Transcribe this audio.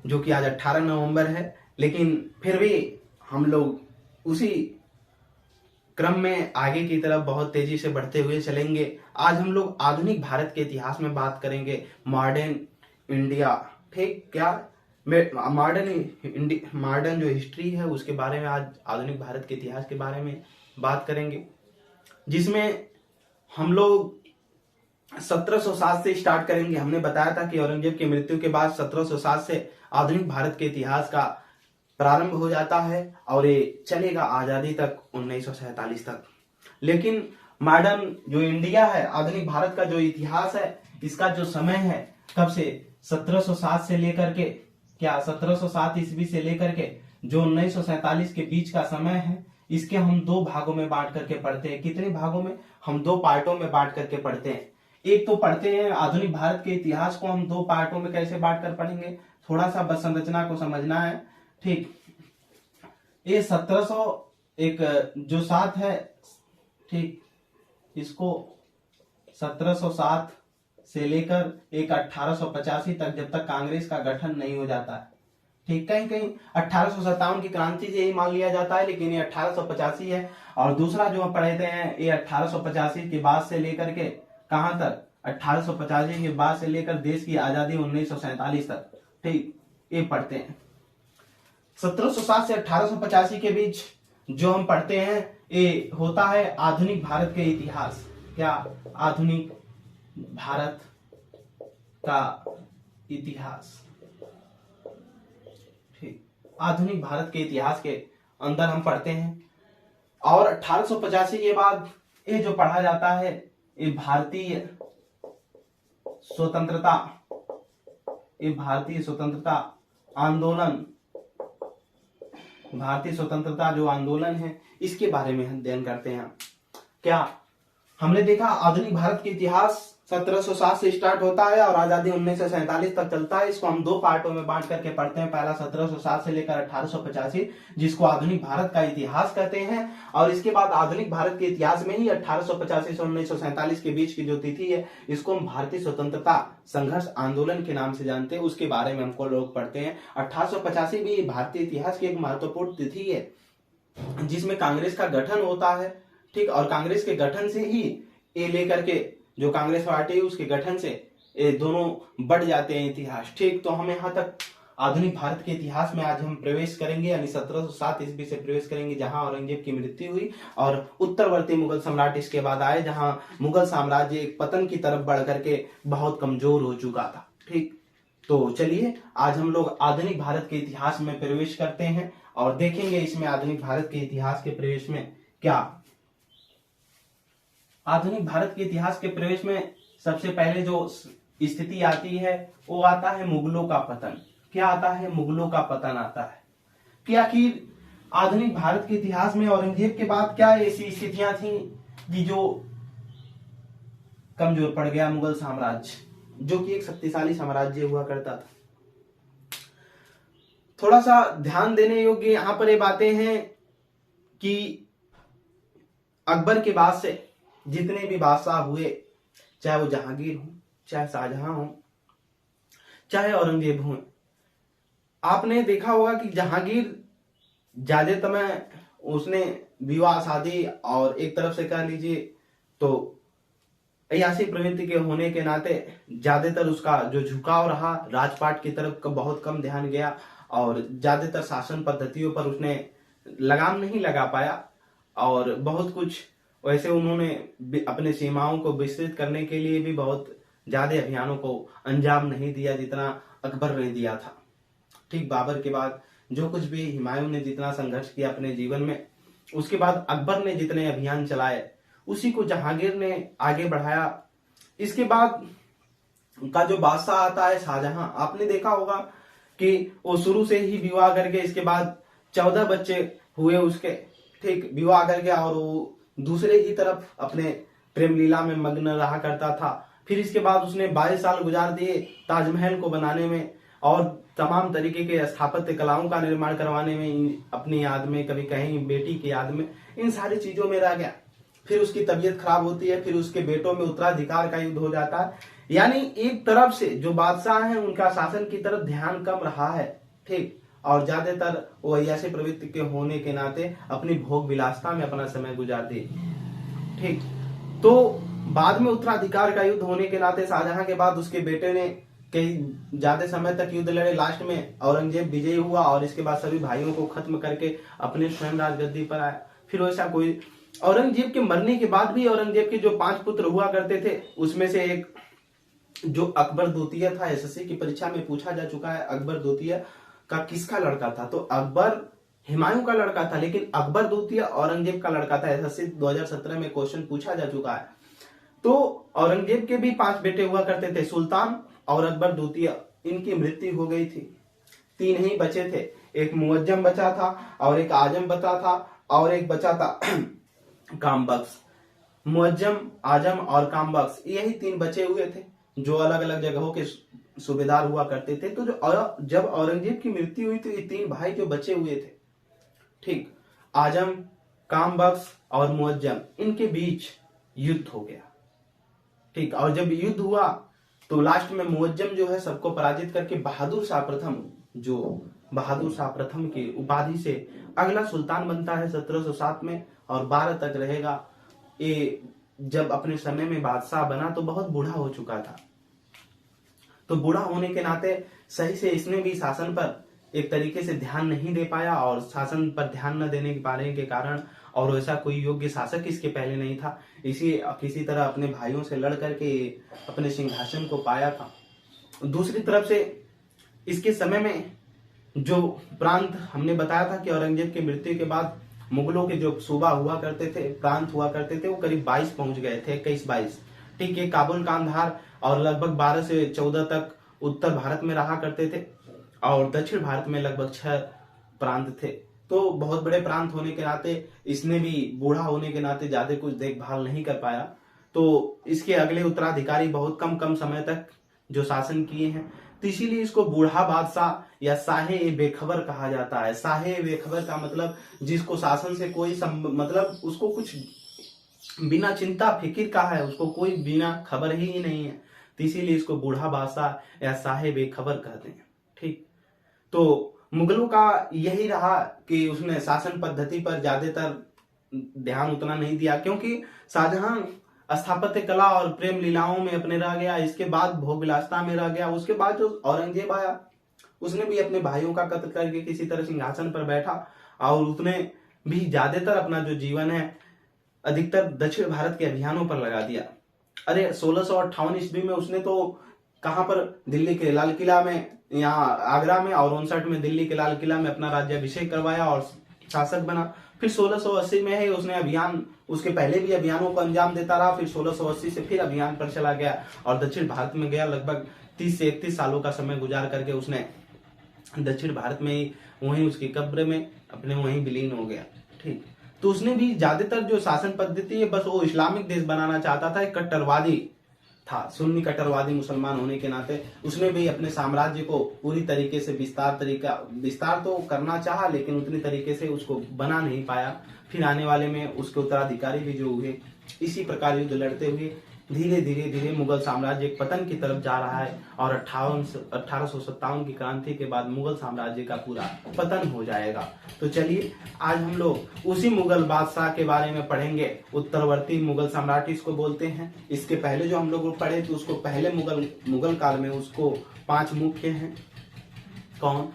जो कि आज 18 नवंबर है, लेकिन फिर भी हम लोग उसी क्रम में आगे की तरफ बहुत तेजी से बढ़ते हुए चलेंगे। आज हम लोग आधुनिक भारत के इतिहास में बात करेंगे, मॉडर्न इंडिया। ठीक, क्या मॉडर्न जो हिस्ट्री है उसके बारे में, आज आधुनिक भारत के इतिहास के बारे में बात करेंगे, जिसमें हम लोग 1707 से स्टार्ट करेंगे। हमने बताया था कि औरंगजेब की मृत्यु के बाद 1707 से आधुनिक भारत के इतिहास का प्रारंभ हो जाता है और ये चलेगा आजादी तक, 1947 तक। लेकिन मॉडर्न जो इंडिया है, आधुनिक भारत का जो इतिहास है, इसका जो समय है कब से, 1707 से लेकर के, क्या 1707 ईस्वी से लेकर के जो 1947 के बीच का समय है, इसके हम दो भागों में बांट करके पढ़ते हैं। कितने भागों में? हम दो पार्टों में बांट करके पढ़ते हैं। एक तो पढ़ते हैं आधुनिक भारत के इतिहास को हम दो पार्टों में कैसे बांट कर पढ़ेंगे, थोड़ा सा बस संरचना को समझना है। ठीक, ये 1700 जो 7 है, ठीक, इसको 1707 से लेकर एक 1885 तक, जब तक कांग्रेस का गठन नहीं हो जाता है। ठीक, कहीं कहीं 1857 की क्रांति से यही मान लिया जाता है, लेकिन ये 1885 है। और दूसरा जो हम पढ़ते हैं, ये 1885 के बाद से लेकर के कहां तक, 1885 के बाद से लेकर देश की आजादी 1947 तक। ठीक, ये पढ़ते हैं। 1707 से 1885 के बीच जो हम पढ़ते हैं, ये होता है आधुनिक भारत के इतिहास। क्या? आधुनिक भारत का इतिहास। ठीक, आधुनिक भारत के इतिहास के अंदर हम पढ़ते हैं। और 1885 के बाद ये जो पढ़ा जाता है, ये भारतीय स्वतंत्रता, ये भारतीय स्वतंत्रता आंदोलन, भारतीय स्वतंत्रता जो आंदोलन है, इसके बारे में अध्ययन करते हैं। क्या हमने देखा, आधुनिक भारत के इतिहास 1707 से स्टार्ट होता है और आजादी 1947 तक चलता है। इसको हम दो पार्टों में बांट करके पढ़ते हैं। पहला 1707 से लेकर 1885, जिसको आधुनिक भारत का इतिहास कहते हैं। और इसके बाद आधुनिक भारत के इतिहास में ही 1885 से 1947 के बीच की जो तिथि है, इसको हम भारतीय स्वतंत्रता संघर्ष आंदोलन के नाम से जानते हैं। उसके बारे में हमको लोग पढ़ते हैं। 1885 भी भारतीय इतिहास की एक महत्वपूर्ण तिथि है, जिसमें कांग्रेस का गठन होता है। ठीक, और कांग्रेस के गठन से ही ये लेकर के जो कांग्रेस पार्टी है, उसके गठन से ये दोनों बढ़ जाते हैं इतिहास। ठीक, तो हम यहाँ तक आधुनिक भारत के इतिहास में आज हम प्रवेश करेंगे, यानी 1707 ईस्वी से प्रवेश करेंगे, जहां औरंगजेब की मृत्यु हुई और उत्तरवर्ती मुगल सम्राट इसके बाद आए, जहां मुगल साम्राज्य एक पतन की तरफ बढ़ करके बहुत कमजोर हो चुका था। ठीक, तो चलिए आज हम लोग आधुनिक भारत के इतिहास में प्रवेश करते हैं और देखेंगे इसमें आधुनिक भारत के इतिहास के प्रवेश में क्या। आधुनिक भारत के इतिहास के प्रवेश में सबसे पहले जो स्थिति आती है, वो आता है मुगलों का पतन। क्या आता है? मुगलों का पतन आता है। कि आखिर आधुनिक भारत के इतिहास में औरंगजेब के बाद क्या ऐसी स्थितियां थी कि जो कमजोर पड़ गया मुगल साम्राज्य, जो कि एक शक्तिशाली साम्राज्य हुआ करता था। थोड़ा सा ध्यान देने योग्य यहां पर ये बातें हैं कि अकबर के बाद से जितने भी बादशाह हुए, चाहे वो जहांगीर हो, चाहे शाहजहां हो, चाहे औरंगजेब हो, आपने देखा होगा कि जहांगीर ज्यादा समय उसने विवाह शादी और एक तरफ से कह लीजिए तो अयासी प्रवृत्ति के होने के नाते ज्यादातर उसका जो झुकाव रहा राजपाट की तरफ का बहुत कम ध्यान गया और ज्यादातर शासन पद्धतियों पर उसने लगाम नहीं लगा पाया और बहुत कुछ वैसे उन्होंने अपने सीमाओं को विस्तृत करने के लिए भी बहुत ज्यादा अभियानों को अंजाम नहीं दिया जितना अकबर ने दिया था। ठीक, बाबर के बाद जो कुछ भी हुमायूं ने जितना संघर्ष किया अपने जीवन में, उसके बाद अकबर ने जितने अभियान चलाए उसी को जहांगीर ने आगे बढ़ाया। इसके बाद का जो बादशाह आता है शाहजहां, आपने देखा होगा कि वो शुरू से ही विवाह करके इसके बाद 14 बच्चे हुए उसके। ठीक, विवाह करके और वो दूसरे ही तरफ अपने प्रेम लीला में मग्न रहा करता था। फिर इसके बाद उसने 22 साल गुजार दिए ताजमहल को बनाने में और तमाम तरीके के स्थापत्य कलाओं का निर्माण करवाने में, अपनी याद में, कभी कहीं बेटी की याद में, इन सारी चीजों में रह गया। फिर उसकी तबीयत खराब होती है, फिर उसके बेटों में उत्तराधिकार का युद्ध हो जाता है। यानी एक तरफ से जो बादशाह हैं उनका शासन की तरफ ध्यान कम रहा है, ठीक, और ज्यादातर वो ऐसे प्रवृत्ति के होने के नाते अपनी भोग विलासता में अपना समय गुजारते, ठीक। तो बाद में उत्तराधिकार का युद्ध होने के नाते शाहजहां के बाद उसके बेटे ने कई ज्यादा समय तक युद्ध लड़े, लास्ट में औरंगजेब विजयी हुआ और इसके बाद सभी भाइयों को खत्म करके अपने स्वयं राजगद्दी पर आया। फिर वैसा कोई औरंगजेब के मरने के बाद भी औरंगजेब के जो 5 पुत्र हुआ करते थे उसमें से एक जो अकबर द्वितीय था, एसएससी की परीक्षा में पूछा जा चुका है अकबर द्वितीय का किसका लड़का था, तो अकबर हुमायूं का लड़का था, लेकिन अकबर द्वितीय औरंगजेब का लड़का था। एसएससी 2017 में क्वेश्चन पूछा जा चुका है। तो औरंगजेब के भी 5 बेटे हुआ करते थे, सुल्तान और अकबर द्वितीय, इनकी मृत्यु हो गई थी, 3 ही बचे थे, एक मुअज्जम बचा था और एक आजम बचा था और एक बचा था कामबख्श। मुअज्जम, आजम और कामबख्श, यही 3 बचे हुए थे जो अलग अलग जगहों के सूबेदार हुआ करते थे। तो जब औरंगजेब की मृत्यु हुई तो ये 3 भाई जो बचे हुए थे, ठीक, आजम, कामबख्श और मुअज्जम, इनके बीच युद्ध हो गया, ठीक। और जब युद्ध हुआ तो लास्ट में मुअज्जम जो है सबको पराजित करके बहादुर शाह प्रथम, जो बहादुर शाह प्रथम की उपाधि से अगला सुल्तान बनता है 1707 में और 12 तक रहेगा। ये जब अपने समय में बादशाह बना तो बहुत बूढ़ा हो चुका था, तो बूढ़ा होने के नाते सही से इसने भी शासन पर एक तरीके से ध्यान नहीं दे पाया और शासन पर ध्यान न देने के पाने के कारण और वैसा कोई योग्य शासक इसके पहले नहीं था, इसी किसी तरह अपने भाइयों से लड़ करके अपने सिंहासन को पाया था। दूसरी तरफ से इसके समय में जो प्रांत हमने बताया था कि औरंगजेब की मृत्यु के बाद मुगलों के जो सूबा हुआ करते थे, प्रांत हुआ करते थे, वो करीब 22 पहुंच गए थे, 21-22, ठीक है। काबुल, कांधार और लगभग 12 से 14 तक उत्तर भारत में रहा करते थे और दक्षिण भारत में लगभग 6 प्रांत थे। तो बहुत बड़े प्रांत होने के नाते इसने भी बूढ़ा होने के नाते ज्यादा कुछ देखभाल नहीं कर पाया। तो इसके अगले उत्तराधिकारी बहुत कम समय तक जो शासन किए हैं, तो इसीलिए इसको बूढ़ा बादशाह या साहे बेखबर कहा जाता है। साहे बेखबर का मतलब जिसको शासन से कोई मतलब उसको कुछ बिना चिंता फिक्र का है, उसको कोई बिना खबर ही नहीं है, तो इसीलिए इसको बूढ़ा बादशाह या साहे बेखबर कहते हैं, ठीक। तो मुगलों का यही रहा कि उसने शासन पद्धति पर ज्यादातर ध्यान उतना नहीं दिया, क्योंकि शाहजहां स्थापत्य कला और प्रेम लीलाओं में अपने रह गया, इसके बाद भोग विलासता में रह गया। उसके बाद जो औरंगजेब आया उसने भी अपने भाइयों का कत्ल करके किसी तरह सिंहासन पर बैठा और उसने भी ज्यादातर अपना जो जीवन है अधिकतर दक्षिण भारत के अभियानों पर लगा दिया। अरे 1658 ईस्वी में उसने तो कहां पर, दिल्ली के लाल किला में, यहाँ आगरा में, और 59 में दिल्ली के लाल किला में अपना राज्याभिषेक करवाया और शासक बना। फिर 1680 में ही उसने अभियान, उसके पहले भी अभियानों को अंजाम देता रहा, फिर 1680 से फिर अभियान पर चला गया और दक्षिण भारत में गया। लगभग 30 से 31 सालों का समय गुजार करके उसने दक्षिण भारत में ही वहीं उसकी कब्र में अपने वहीं विलीन हो गया, ठीक। तो उसने भी ज्यादातर जो शासन पद्धति है बस वो इस्लामिक देश बनाना चाहता था, एक कट्टरवादी था, सुन्नी कट्टरवादी मुसलमान होने के नाते उसने भी अपने साम्राज्य को पूरी तरीके से विस्तार तो करना चाहा, लेकिन उतनी तरीके से उसको बना नहीं पाया। फिर आने वाले में उसके उत्तराधिकारी भी जो हुए, इसी प्रकार युद्ध लड़ते हुए धीरे धीरे मुगल साम्राज्य पतन की तरफ जा रहा है और 1857 की क्रांति के बाद मुगल साम्राज्य का पूरा पतन हो जाएगा। तो चलिए आज हम लोग उसी मुगल बादशाह के बारे में पढ़ेंगे, उत्तरवर्ती मुगल सम्राट इसको बोलते हैं। इसके पहले जो हम लोग पढ़े थे उसको पहले मुगल काल में उसको 5 मुख्य हैं, कौन?